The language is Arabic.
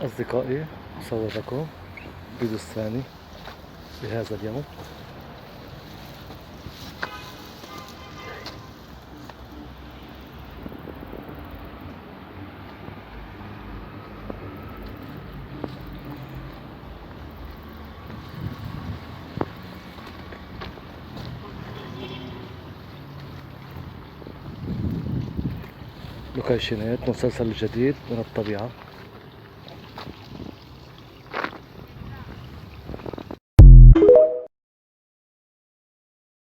أصدقائي، أصور لكم الفيديو الثاني لهذا اليوم. لوكيشنات مسلسل جديد من الطبيعة.